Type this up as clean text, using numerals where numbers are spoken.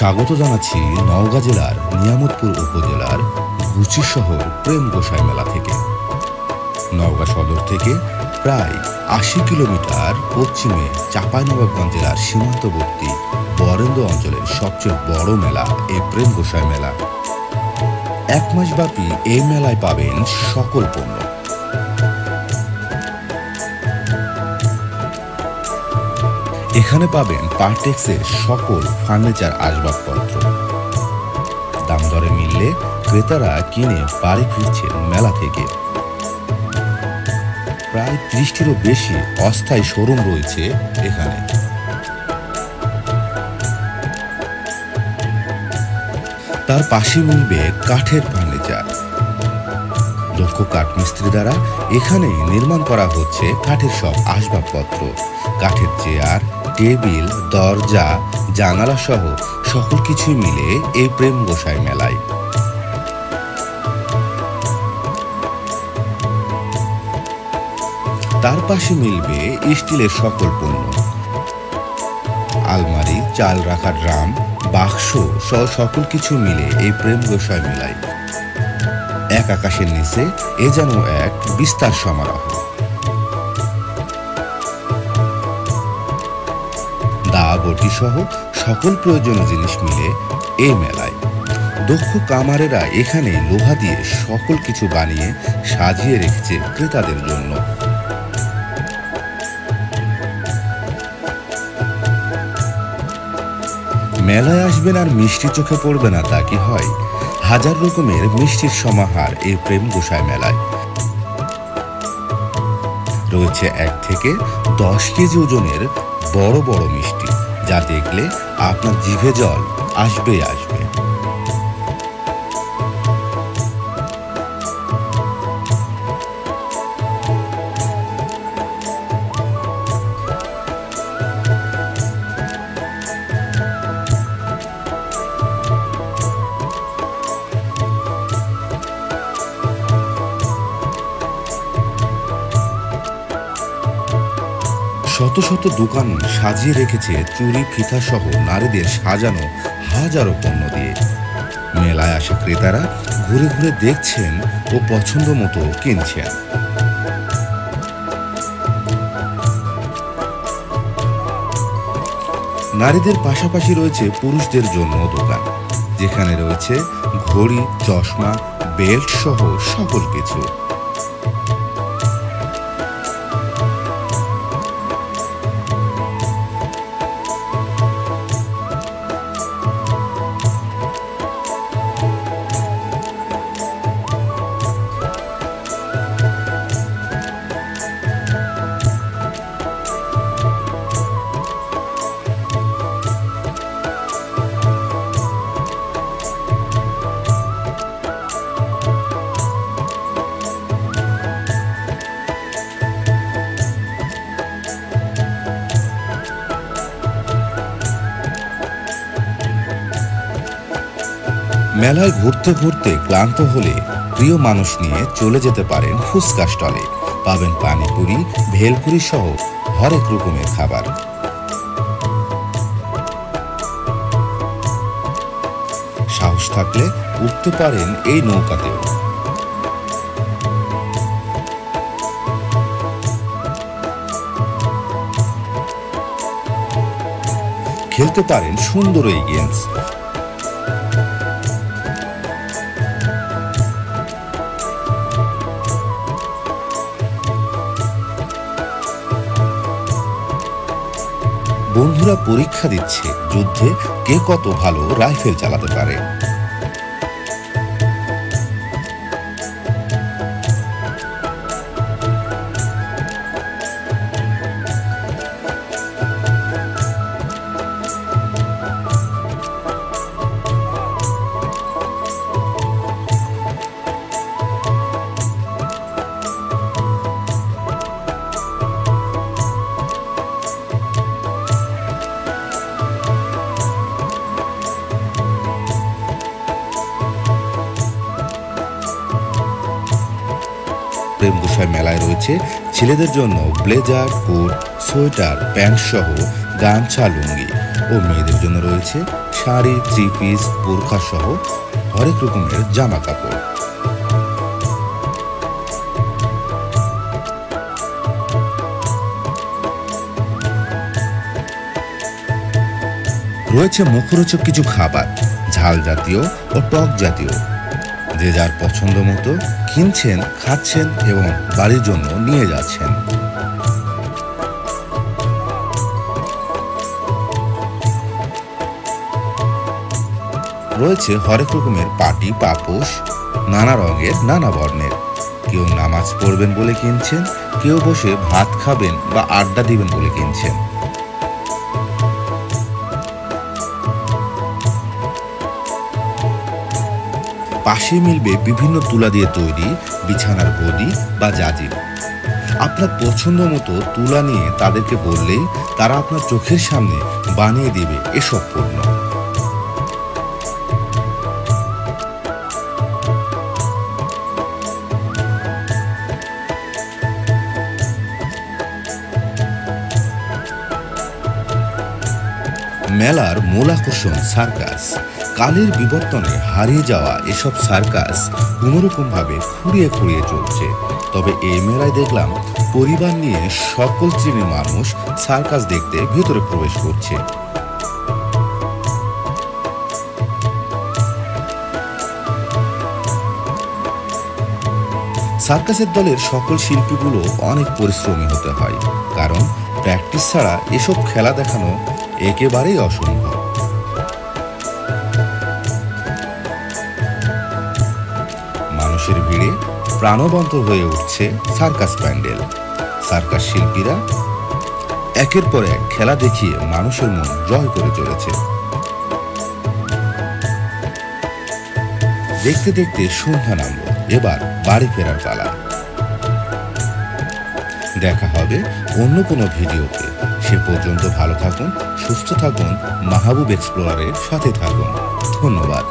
স্বাগত জানাচ্ছি নওগাঁ জেলার নিয়ামতপুর উপজেলার গুচি শহর প্রেম গোসাই মেলা থেকে। নওগাঁ সদর থেকে প্রায় ৮০ কিলোমিটার পশ্চিমে চাঁপাইনবাবগঞ্জ জেলার সীমান্তবর্তী বরেন্দ্র অঞ্চলের সবচেয়ে বড় মেলা এই প্রেম গোসাই মেলা। এক মাস ব্যাপী এই মেলায় পাবেন সকল পণ্য। এখানে পাবেন পার্টেক্সের সকল ফার্নিচার আসবাবপত্র। দাম দরে মিললে ক্রেতারা কিনে বাড়ি ফিরছেন মেলা থেকে। প্রায় ৩০টিরও বেশি অস্থায়ী শোরুম রয়েছে এখানে। তার পাশে মিলবে কাঠের ফার্নিচার। দক্ষ কাঠমিস্ত্রি দ্বারা এখানে নির্মাণ করা হচ্ছে কাঠের সব আসবাবপত্র। কাঠের চেয়ার, টেবিল, দরজা, জানালা সহ সকল কিছুই মিলে এই প্রেম গোসাই মেলায়। তার পাশে মিলবে স্টিলের সকল পণ্য। আলমারি, চাল রাখার ড্রাম, বাক্স সহ সকল কিছু মিলে এই প্রেম গোসাই মেলায়। এক আকাশের নিচে এ যেন এক বিস্তার সমারোহ। দা বটি সহ সকল প্রয়োজনীয় জিনিস মিলে এই মেলায়। দক্ষ কামারেরা এখানে লোহা দিয়ে সকল কিছু বানিয়ে সাজিয়ে রেখেছে ক্রেতাদের জন্য। মেলায় আসবেন আর মিষ্টি চোখে পড়বে না তা কি হয়? হাজার রকমের মিষ্টির সমাহার এই প্রেম গোসাই মেলায়। রয়েছে ১ থেকে ১০ কেজি ওজনের বড় বড় মিষ্টি, যা দেখলে আপনার জিভে জল আসবেই আসবে। শত শত দোকান সাজিয়ে রেখেছে চুড়ি, ফিতা সহ নারীদের সাজানো হাজারো পণ্য দিয়ে। মেলায় আসা ক্রেতারা ঘুরে ঘুরে দেখছেন ও পছন্দ মতো কিনছেন। নারীদের পাশাপাশি রয়েছে পুরুষদের জন্য দোকান, যেখানে রয়েছে ঘড়ি, চশমা, বেল্ট সহ সকল কিছু। মেলায় ঘুরতে ঘুরতে ক্লান্ত হলে প্রিয় মানুষ নিয়ে চলে যেতে পারেন ফুচকা স্টলে। পাবেন পানিপুরি, ভেলপুরি সহ হরেক রকমের খাবার। সাহস থাকলে উঠতে পারেন এই নৌকাতেও। খেলতে পারেন সুন্দর এই গেমস। বন্ধুরা পরীক্ষা দিচ্ছে যুদ্ধে কে কত ভালো রাইফেল চালাতে পারে। প্রেম গোসাই মেলায় রয়েছে ছেলেদের জন্য ব্লেজার, কোট, সোয়েটার, প্যান্ট সহ গামছা, লুঙ্গি ও মেয়েদের জন্য রয়েছে শাড়ি, থ্রি পিস, বোরখা সহ হরেক রকমের জামা কাপড়। রয়েছে মুখরোচক কিছু খাবার, ঝাল জাতীয় ও টক জাতীয়, যে যার পছন্দ মতো কিনছেন, খাচ্ছেন এবং বাড়ির জন্য নিয়ে যাচ্ছেন। রয়েছে হরেক রকমের পাটি, পাপোশ, নানা রঙের, নানা বর্ণের। কেউ নামাজ পড়বেন বলে কিনছেন, কেউ বসে ভাত খাবেন বা আড্ডা দিবেন বলে কিনছেন। পাশে মিলবে বিভিন্ন তুলা দিয়ে তৈরি বিছানার গদি বা জাজির। আপনার পছন্দ মতো তুলা নিয়ে তাদেরকে বললেই তারা আপনার চোখের সামনে বানিয়ে দিবে এসব পণ্য। মেলার মূল আকর্ষণ সার্কাস। কালের বিবর্তনে হারিয়ে যাওয়া এসব সার্কাস কোনোরকমভাবে খুঁড়িয়ে খুঁড়িয়ে চলছে। তবে এই মেলায় দেখলাম পরিবার নিয়ে সকল শ্রেণীর মানুষ সার্কাস দেখতে ভেতরে প্রবেশ করছে। সার্কাসের দলের সকল শিল্পীগুলো অনেক পরিশ্রমী হতে হয়, কারণ প্র্যাকটিস ছাড়া এসব খেলা দেখানো একেবারেই অসম্ভব। মানুষের ভিড়ে প্রাণবন্ত হয়ে উঠছে সার্কাস প্যান্ডেল। সার্কাস শিল্পীরা একের পর এক খেলা দেখিয়ে মানুষের মন জয় করে চলেছে। দেখতে দেখতে সন্ধ্যা নামল, এবার বাড়ি ফেরার পালা। দেখা হবে অন্য কোনো ভিডিওতে। সে পর্যন্ত ভালো থাকুন, সুস্থ থাকুন, মাহবুব এক্সপ্লোরারের সাথে থাকুন। ধন্যবাদ।